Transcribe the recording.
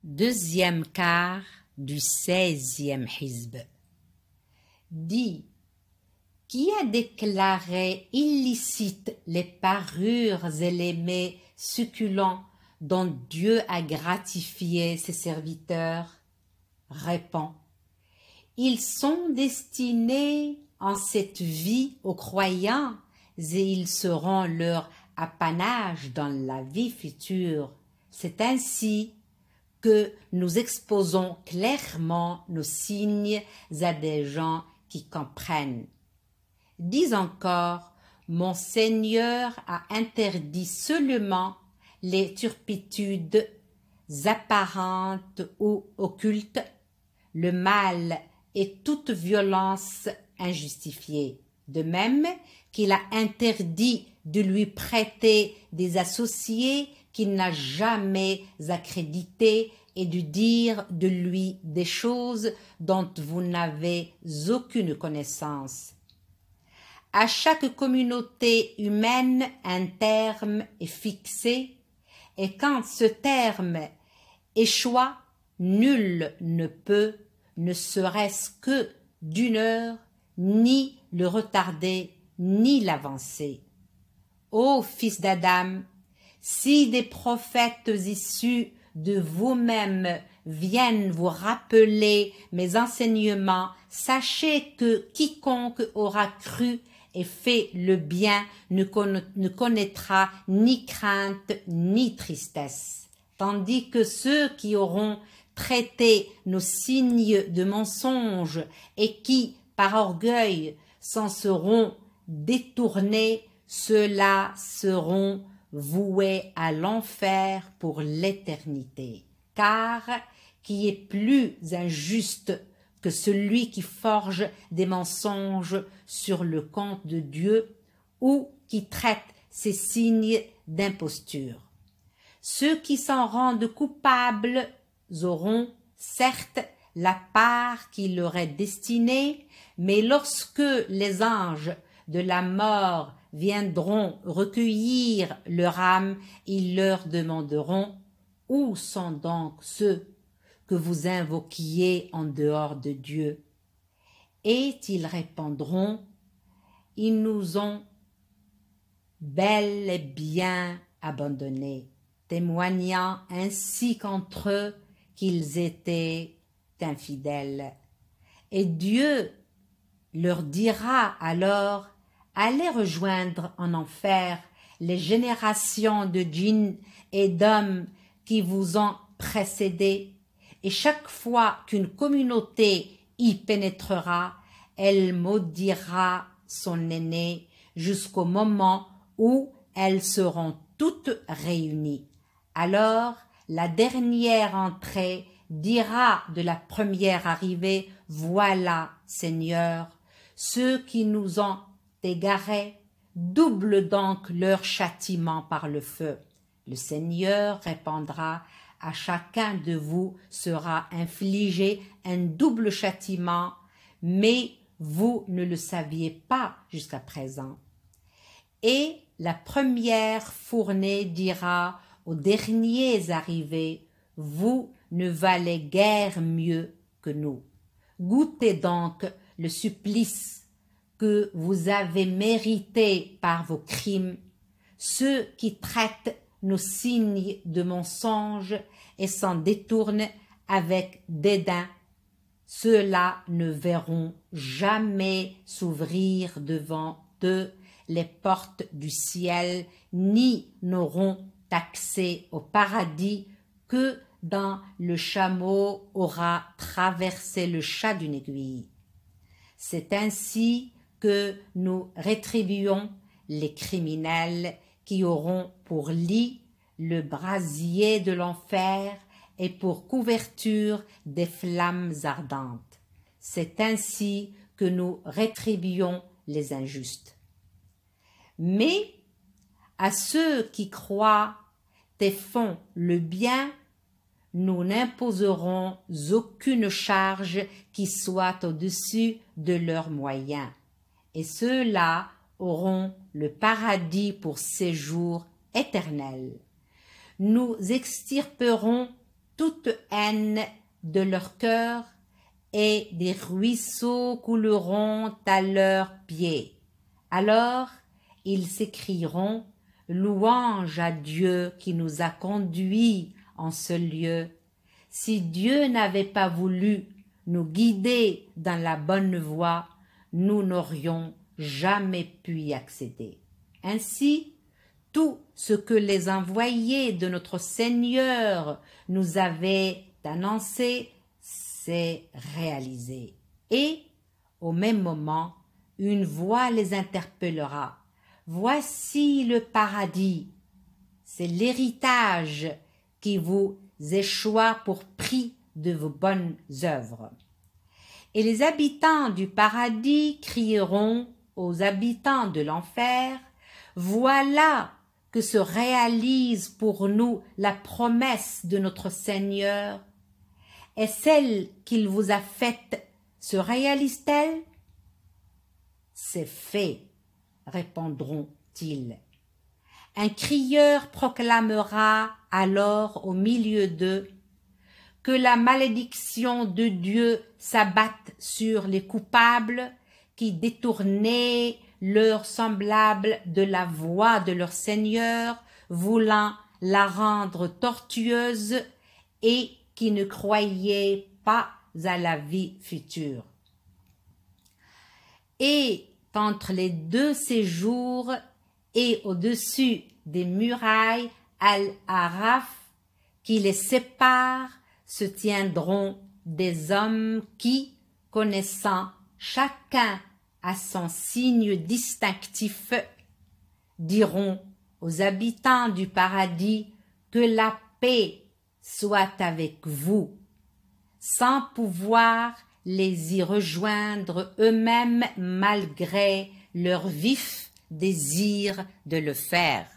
Deuxième quart du 16e hizb. Dit qui a déclaré illicites les parures et les mets succulents dont Dieu a gratifié ses serviteurs? Répond, ils sont destinés en cette vie aux croyants et ils seront leur apanage dans la vie future. C'est ainsi que nous exposons clairement nos signes à des gens qui comprennent. Dis encore, mon Seigneur a interdit seulement les turpitudes apparentes ou occultes, le mal et toute violence injustifiée. De même qu'il a interdit de lui prêter des associés qu'il n'a jamais accrédités et de dire de lui des choses dont vous n'avez aucune connaissance. À chaque communauté humaine, un terme est fixé, et quand ce terme échoue, nul ne peut, ne serait-ce que d'une heure, ni le retarder, ni l'avancer. Ô fils d'Adam, si des prophètes issus de vous-même viennent vous rappeler mes enseignements, sachez que quiconque aura cru et fait le bien ne connaîtra ni crainte ni tristesse, tandis que ceux qui auront traité nos signes de mensonges et qui, par orgueil, s'en seront détournés, ceux-là seront voués à l'enfer pour l'éternité. Car qui est plus injuste que celui qui forge des mensonges sur le compte de Dieu ou qui traite ces signes d'imposture? Ceux qui s'en rendent coupables auront, certes, la part qui leur est destinée, mais lorsque les anges de la mort viendront recueillir leur âme, ils leur demanderont « Où sont donc ceux que vous invoquiez en dehors de Dieu ?» Et ils répondront « Ils nous ont bel et bien abandonnés, témoignant ainsi qu'entre eux qu'ils étaient infidèles. » Et Dieu leur dira alors « Allez rejoindre en enfer les générations de djinns et d'hommes qui vous ont précédés, et chaque fois qu'une communauté y pénétrera, elle maudira son aîné jusqu'au moment où elles seront toutes réunies. Alors la dernière entrée dira de la première arrivée, « Voilà, Seigneur, ceux qui nous ont égarés, double donc leur châtiment par le feu. » Le Seigneur répondra, « À chacun de vous sera infligé un double châtiment, mais vous ne le saviez pas jusqu'à présent. » Et la première fournée dira aux derniers arrivés, « Vous ne valez guère mieux que nous. Goûtez donc le supplice que vous avez mérité par vos crimes, ceux qui traitent nos signes de mensonges et s'en détournent avec dédain. Ceux-là ne verront jamais s'ouvrir devant eux les portes du ciel, ni n'auront accès au paradis que dans le chameau aura traversé le chat d'une aiguille. C'est ainsi que nous rétribuons les criminels qui auront pour lit le brasier de l'enfer et pour couverture des flammes ardentes. C'est ainsi que nous rétribuons les injustes. Mais à ceux qui croient et font le bien, nous n'imposerons aucune charge qui soit au-dessus de leurs moyens, et ceux-là auront le paradis pour séjour éternel. Nous extirperons toute haine de leur cœur, et des ruisseaux couleront à leurs pieds. Alors ils s'écrieront: louange à Dieu qui nous a conduits en ce lieu. Si Dieu n'avait pas voulu nous guider dans la bonne voie, nous n'aurions jamais pu y accéder. Ainsi, tout ce que les envoyés de notre Seigneur nous avaient annoncé s'est réalisé. Et, au même moment, une voix les interpellera. Voici le paradis. C'est l'héritage qui vous échoit pour prix de vos bonnes œuvres. Et les habitants du paradis crieront aux habitants de l'enfer: voilà que se réalise pour nous la promesse de notre Seigneur. Et celle qu'il vous a faite se réalise-t-elle? C'est fait, répondront-ils. Un crieur proclamera alors au milieu d'eux: que la malédiction de Dieu s'abatte sur les coupables qui détournaient leurs semblables de la voie de leur Seigneur, voulant la rendre tortueuse, et qui ne croyaient pas à la vie future. Et qu'entre les deux séjours et au-dessus des murailles Al-Araf qui les séparent se tiendront des hommes qui, connaissant chacun à son signe distinctif, diront aux habitants du paradis: que la paix soit avec vous, sans pouvoir les y rejoindre eux-mêmes malgré leur vif désir de le faire.